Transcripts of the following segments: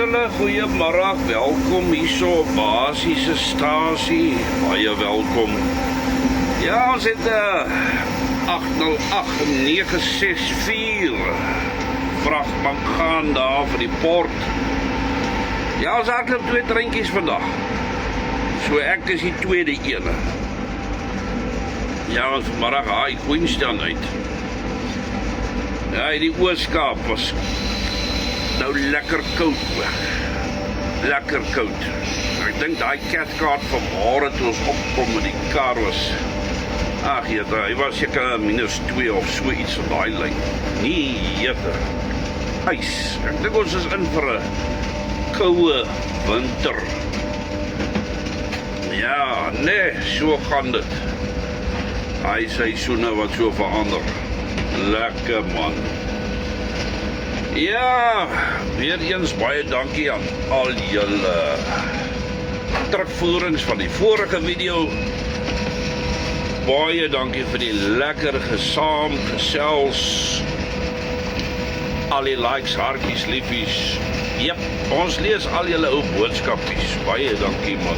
julle, goeiemiddag, welkom hierso op Basiese Stasie, baie welkom. Ja, ons het 808-964 vrachtbank gaan daar vir die port. Ja, ons hardloop 2 treintjies vandag. So ek is die tweede ene. Ja, ons vanmiddag haai Queenstown uit. Ja, die Ooskaap was nou lekker koud hoor. Lekker koud. Ek dink daai Cathcart van môre toe ons opkom met die kar was, ag jette, hy was seker -2 of so iets op daai lyn. Nee, jette. Ys. Ek dink ons is in vir 'n koue winter. Ja, nee, so gaan dit. Hy seisoene wat so verander. Lekker man. Ja, weer eens baie dankie aan al julle terugvoerings van die vorige video. Baie dankie vir die lekker gesels. Al die likes, hartjies, liefies. Jep, ons lees al julle ou boodskapies. Baie dankie man.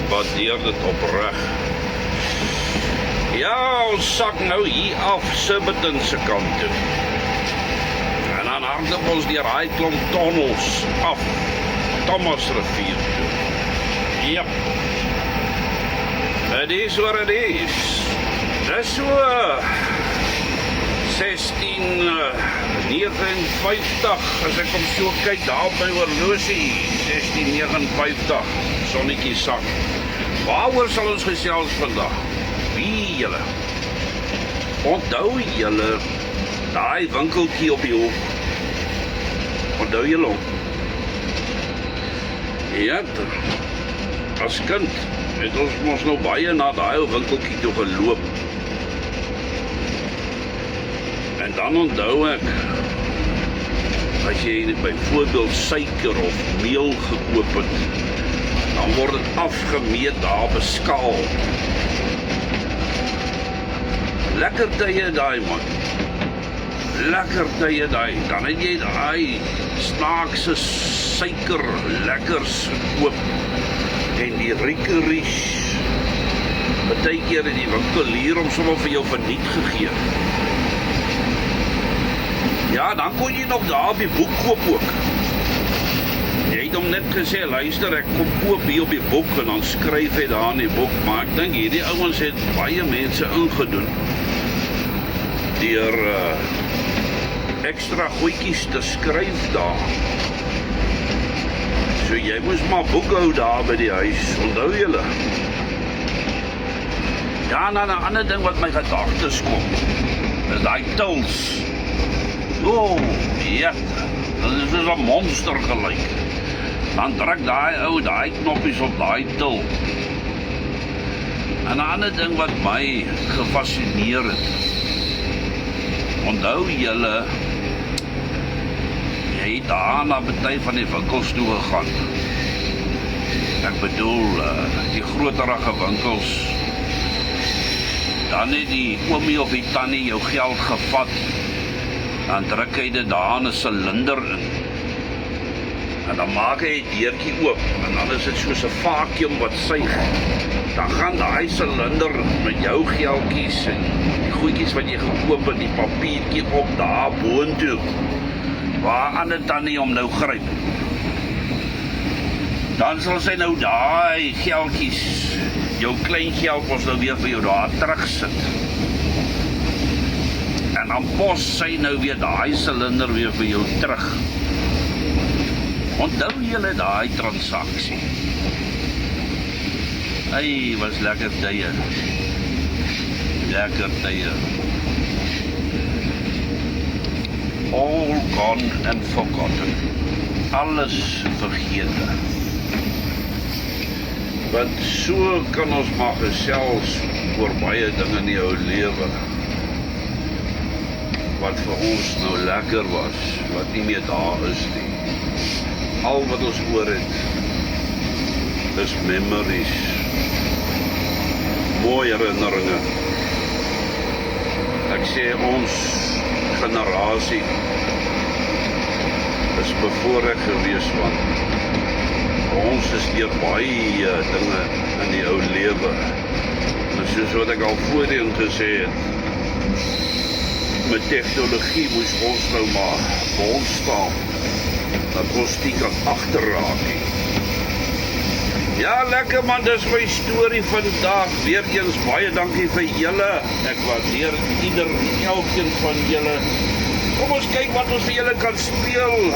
Waardeer dit opreg. Ja, ons sak nou hier af Surbiton se kant toe. En dan hardloop ons deur daai klomp tunnels af Thomas rivier toe. Jep. It is what it is. Dis so 16:59 as ek om so kyk daar op my horlosie. 16:59. Sonnetjie sak. Waaroor sal ons gesels vandag? Wie julle? Onthou julle daai winkeltjie op die hoek? Onthou julle hom? Ja, as kind het ons mos nou baie na daai winkeltjie toe geloop. En dan onthou ek, as jy byvoorbeeld suiker of meel gekoop het, dan word dit afgemeet daar op 'n skaal. Lekker tye daai man. Lekker tye daai. Dan het jy daai snaakse suiker lekkers gekoop. En die riekeries. Partykeer het die winkelier hom sommer vir jou verniet gegee. Ja, dan kon jy nog daar op die boek koop ook. Jy het hom net gesê, luister, ek kom koop hier op die boek en dan skryf hy daar in die boek. Maar ek dink hierdie ouens het baie mense ingedoen deur ekstra goedjies te skryf daar. So jy moes maar boekhou daar by die huis, onthou julle. Ja, nou 'n ander ding wat my gedagtes kom, is daai tils. Oh, ja, dit is soos 'n monster gelyk. Dan druk daai ou daai knoppies op daai til. En 'n ander ding wat my gefascineer het. Onthou julle, jy het daar na party van die winkels toe gegaan. Ek bedoel, die groterige winkels. Dan het die oomie of die tannie jou geld gevat. Dan druk hy dit daar in 'n silinder in. En dan maak hy die deurtjie oop. En dan is dit soos 'n vacuum wat suig. Dan gaan daai silinder met jou geldjies en die goedjies wat jy gekoop het, die papiertjie op daar boontoe. Waar ander tannie hom nou gryp. Dan sal sy nou daai geldjies, jou klein geld ons nou weer vir jou daar terugsit. En dan pos sy nou weer daai silinder weer vir jou terug. Onthou julle daai transaksie? Hey, was lekker tye. Lekker tye. All gone and forgotten. Alles vergete. Want so kan ons maar gesels oor baie dinge in jou lewe. Wat vir ons nou lekker was, wat nie meer daar is nie. Al wat ons oor het, is memories. Mooie herinneringe. Ek sê ons generasie is bevoorreg gewees van Ons is deur baie dinge in die ou lewe. En soos wat ek al voorheen gesê het, met tegnologie moes ons nou maar vir ons staan, dat ons nie kan agterraak nie. Ja, lekker man, dis my storie vandag. Weer eens baie dankie vir julle. Ek waardeer elkeen van julle. Kom ons kyk wat ons vir julle kan speel.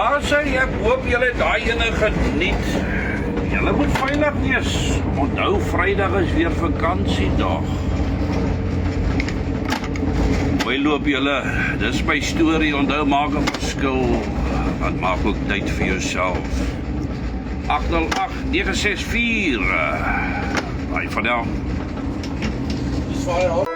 Ja, sê, ek hoop julle het daai ene geniet. Julle moet veilig wees. Onthou, Vrydag is weer vakansiedag. Hoe loop julle? Dis my storie, onthou, maak 'n verskil. Want maak ook tyd vir jouself. 808-964. Bye for now. Dis waar hy